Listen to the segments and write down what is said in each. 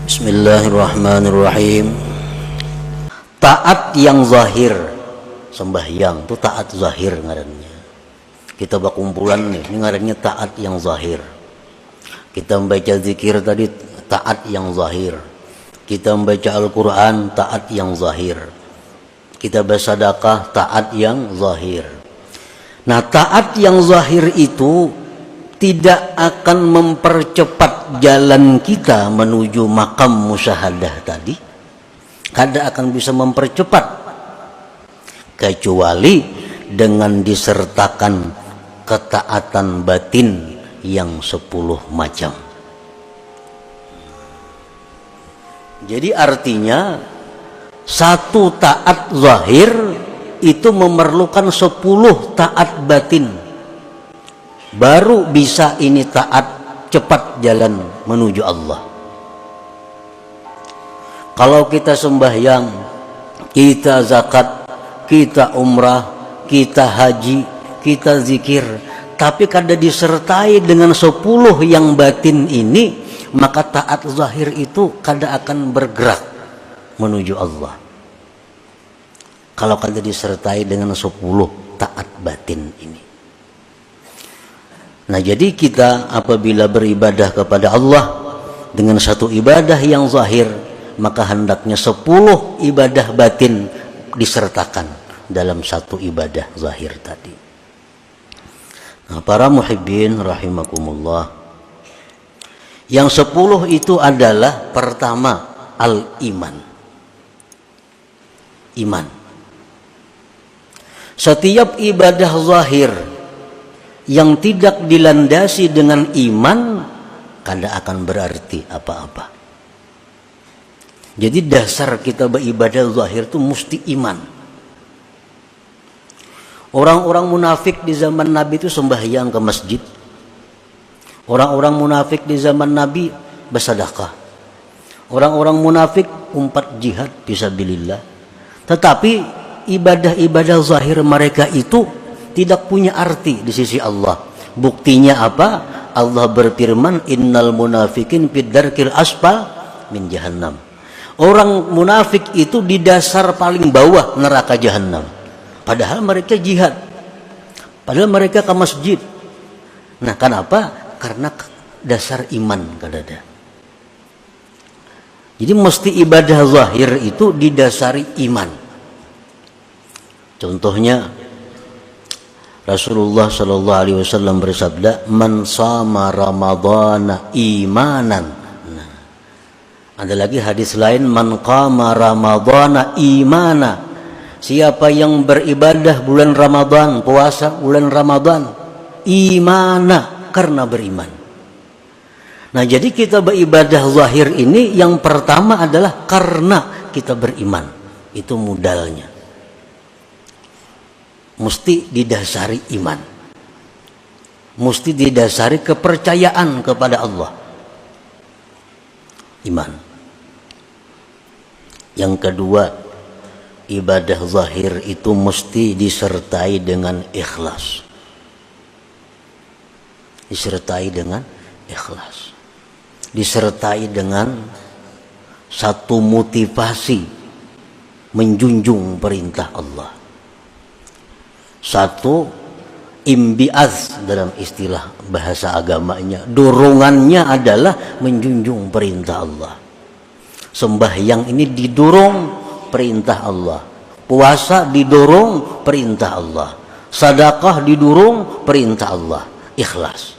Bismillahirrahmanirrahim. Taat yang zahir, sembahyang itu taat zahir ngarannya. Kita berkumpulan nih, ini ngarannya taat yang zahir. Kita membaca zikir tadi taat yang zahir. Kita membaca Al-Quran taat yang zahir. Kita bersedekah taat yang zahir. Nah, taat yang zahir itu tidak akan mempercepat jalan kita menuju makam musyahadah tadi. Kada akan bisa mempercepat kecuali dengan disertakan ketaatan batin yang 10 macam. Jadi artinya satu taat zahir itu memerlukan 10 taat batin. Baru bisa ini taat cepat jalan menuju Allah. Kalau kita sembahyang, kita zakat, kita umrah, kita haji, kita zikir, tapi kada disertai dengan 10 yang batin ini, maka taat zahir itu kada akan bergerak menuju Allah. Kalau kada disertai dengan 10 taat batin ini. Nah, jadi kita apabila beribadah kepada Allah dengan satu ibadah yang zahir, maka hendaknya 10 ibadah batin disertakan dalam satu ibadah zahir tadi. Nah, para muhibbin rahimakumullah, yang 10 itu adalah pertama al-iman. Iman. Setiap ibadah zahir yang tidak dilandasi dengan iman kada akan berarti apa-apa. Jadi dasar kita beribadah zahir itu mesti iman. Orang-orang munafik di zaman Nabi itu sembahyang ke masjid. Orang-orang munafik di zaman Nabi bersedekah. Orang-orang munafik umpat jihad fisabilillah. Tetapi ibadah-ibadah zahir mereka itu tidak punya arti di sisi Allah. Buktinya apa? Allah berfirman, innal munafikin fid darkil asfal min jahannam. Orang munafik itu di dasar paling bawah neraka jahanam. Padahal mereka jihad. Padahal mereka ke masjid. Nah, kenapa? Karena dasar iman kadada. Jadi mesti ibadah zahir itu didasari iman. Contohnya Rasulullah sallallahu alaihi wasallam bersabda, "Man shama ramadhana imanan." Ada lagi hadis lain, man qama ramadhana imana. Siapa yang beribadah bulan Ramadan, puasa bulan Ramadan, imana, karena beriman. Nah, jadi kita beribadah zahir ini yang pertama adalah karena kita beriman. Itu modalnya. Mesti didasari iman. Mesti didasari kepercayaan kepada Allah. Iman. Yang kedua, ibadah zahir itu mesti disertai dengan ikhlas. Disertai dengan ikhlas. Disertai dengan satu motivasi menjunjung perintah Allah. Satu, imbiaz dalam istilah bahasa agamanya. Dorongannya adalah menjunjung perintah Allah. Sembahyang ini didorong perintah Allah. Puasa didorong perintah Allah. Sedekah didorong perintah Allah. Ikhlas.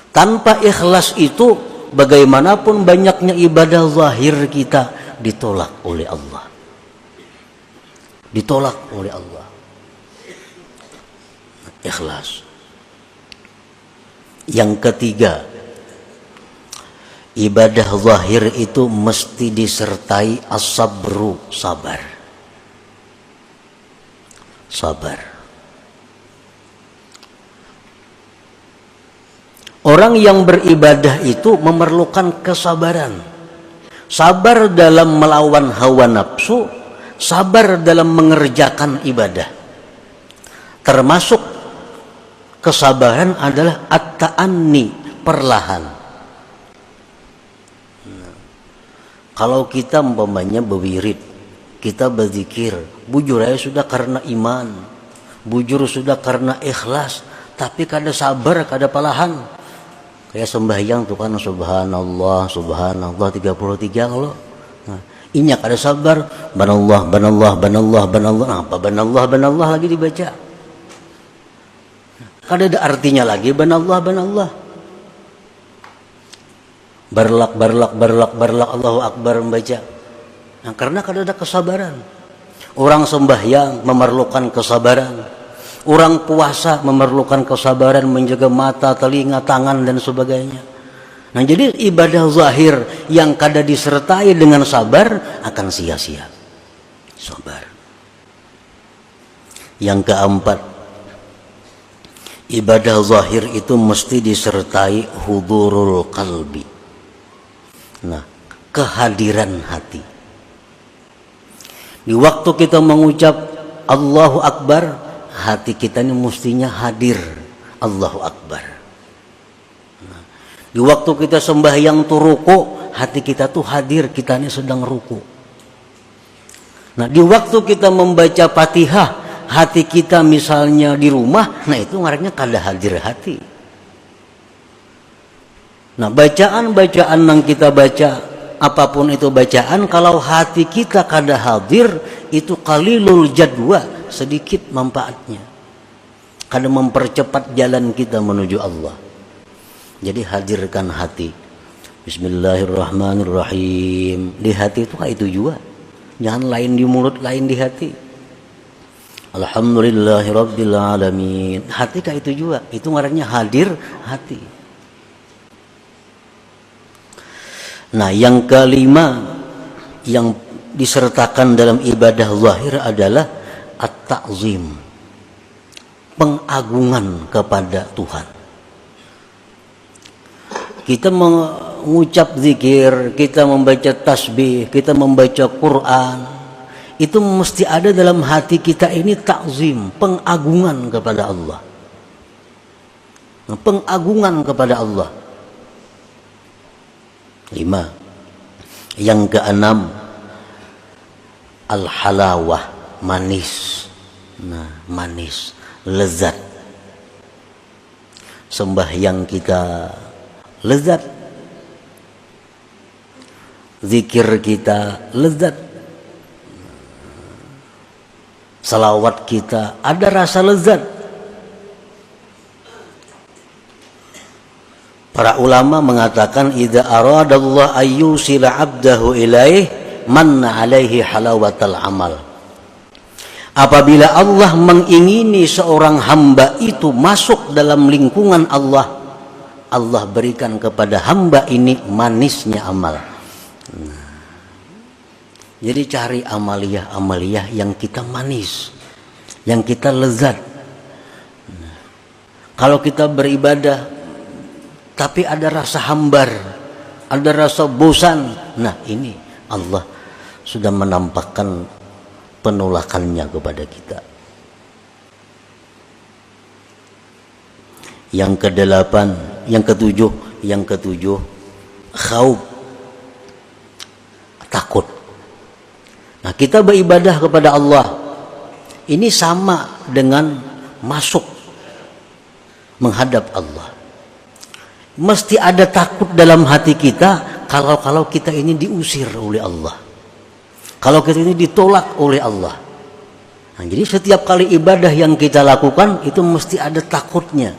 Tanpa ikhlas itu, bagaimanapun banyaknya ibadah zahir kita ditolak oleh Allah. Ditolak oleh Allah. Ikhlas. Yang ketiga, ibadah zahir itu mesti disertai as-sabru, sabar. Sabar. Orang yang beribadah itu memerlukan kesabaran. Sabar dalam melawan hawa nafsu, sabar dalam mengerjakan ibadah. Termasuk kesabaran adalah at-ta'anni, perlahan. Kalau kita umpamanya berwirid, kita berzikir, bujur aja sudah karena iman, bujur sudah karena ikhlas, tapi kada sabar, kada palahan. Kayak sembahyang tuh kan subhanallah, subhanallah 33 kalau. Nah, inya kada sabar, banallah, banallah, banallah, banallah. Nah, apa banallah, banallah lagi dibaca. Kada ada artinya lagi banallah, banallah. Barlak, barlak, barlak, barlak, Allahu Akbar membaca. Nah, karena kada ada kesabaran. Orang sembahyang memerlukan kesabaran. Orang puasa memerlukan kesabaran menjaga mata, telinga, tangan dan sebagainya. Nah, jadi ibadah zahir yang kada disertai dengan sabar akan sia-sia. Sabar. Yang keempat, ibadah zahir itu mesti disertai hudurul qalbi. Nah, kehadiran hati. Di waktu kita mengucap Allahu Akbar, hati kita ini mestinya hadir. Allahu Akbar. Nah, di waktu kita sembahyang tuh ruku, hati kita tuh hadir, kita ini sedang ruku. Nah, di waktu kita membaca Fatihah, hati kita misalnya di rumah, nah itu ngarannya kada hadir hati. Nah, bacaan-bacaan yang kita baca, apapun itu bacaan, kalau hati kita kada hadir, itu qalilul jadwa, sedikit manfaatnya. Kada mempercepat jalan kita menuju Allah. Jadi hadirkan hati. Bismillahirrahmanirrahim. Di hati itu kayak itu juga. Jangan lain di mulut, lain di hati. Alhamdulillahirabbil alamin. Hati kayak itu juga. Itu ngarannya hadir hati. Nah, yang kelima yang disertakan dalam ibadah zahir adalah at-ta'zim, pengagungan kepada Tuhan. Kita mengucap zikir, kita membaca tasbih, kita membaca Quran, itu mesti ada dalam hati kita ini ta'zim, pengagungan kepada Allah. Nah, pengagungan kepada Allah. 5. Yang keenam, al-halawah, manis. Nah, manis, lezat. Sembahyang kita lezat. Zikir kita lezat. Salawat kita ada rasa lezat. Para ulama mengatakan idza aradallahu ayyusila 'abdahu ilaih manna 'alaihi halawatal amal. Apabila Allah mengingini seorang hamba itu masuk dalam lingkungan Allah, Allah berikan kepada hamba ini manisnya amal. Nah, jadi cari amaliyah yang kita manis, yang kita lezat. Nah, kalau kita beribadah tapi ada rasa hambar, ada rasa bosan. Nah, ini Allah sudah menampakkan penolakannya kepada kita. Yang ketujuh, khauf, takut. Nah, kita beribadah kepada Allah. Ini sama dengan masuk menghadap Allah. Mesti ada takut dalam hati kita kalau kita ini diusir oleh Allah, kalau kita ini ditolak oleh Allah. Nah, jadi setiap kali ibadah yang kita lakukan itu mesti ada takutnya.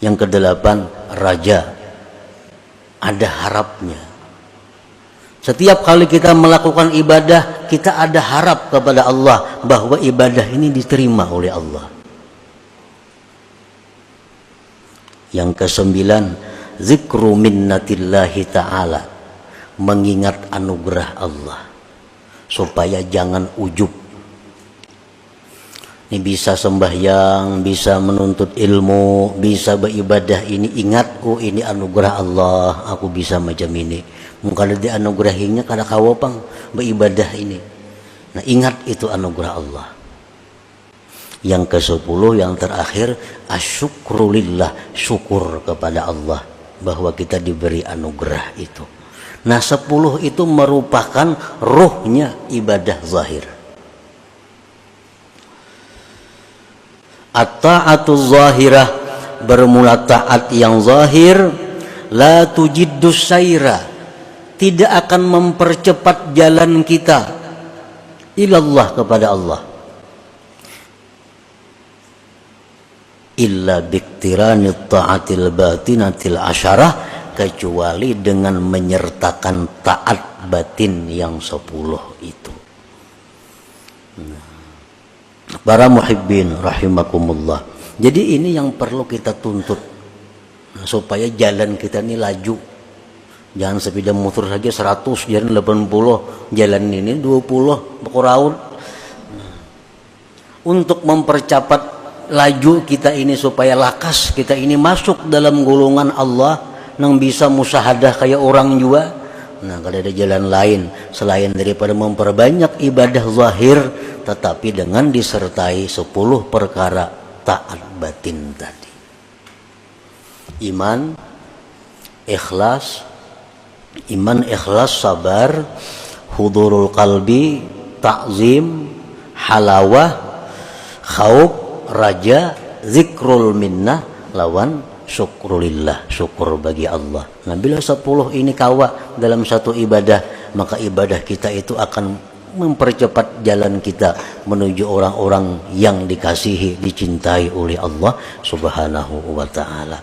Yang kedelapan, raja, ada harapnya. Setiap kali kita melakukan ibadah, kita ada harap kepada Allah bahwa ibadah ini diterima oleh Allah. Yang kesembilan, zikru minnatillahi ta'ala, mengingat anugerah Allah supaya jangan ujub. Ini bisa sembahyang, bisa menuntut ilmu, bisa beribadah, ini ingat, oh ini anugerah Allah, aku bisa macam ini. Mungkin ada dianugerahinya kada kawapang beribadah ini. Nah, ingat itu anugerah Allah. Yang ke-10, yang terakhir, asyukrulillah, syukur kepada Allah. bahwa kita diberi anugerah itu. Nah 10 itu merupakan ruhnya ibadah zahir. At-ta'atu zahirah, bermula taat yang zahir, la tujiddus saira, tidak akan mempercepat jalan kita ilallah, kepada Allah, illa biktirani ta'atil batinatil asyarah, kecuali dengan menyertakan taat batin yang 10 itu. Para muhibbin rahimakumullah. Jadi ini yang perlu kita tuntut, supaya jalan kita ini laju. Jangan sepeda motor saja 100, jalan 80, jalan ini 20 bekuraun. Untuk mempercepat laju kita ini, supaya lakas kita ini masuk dalam golongan Allah yang bisa musyahadah kayak orang juga. Nah, kalau ada jalan lain selain daripada memperbanyak ibadah zahir, tetapi dengan disertai 10 perkara taat batin tadi. Iman, ikhlas, sabar, hudurul qalbi, ta'zim, halawah, khauf, raja, zikrul minnah, lawan syukrulillah, syukur bagi Allah. Nah, bila 10 ini kawa dalam satu ibadah, maka ibadah kita itu akan mempercepat jalan kita menuju orang-orang yang dikasihi, dicintai oleh Allah Subhanahu wa ta'ala.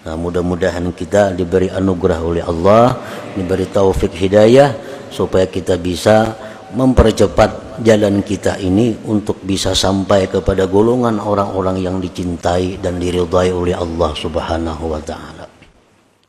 Nah, mudah-mudahan kita diberi anugerah oleh Allah, diberi taufik hidayah, supaya kita bisa mempercepat jalan kita ini untuk bisa sampai kepada golongan orang-orang yang dicintai dan diridhai oleh Allah Subhanahu wa ta'ala.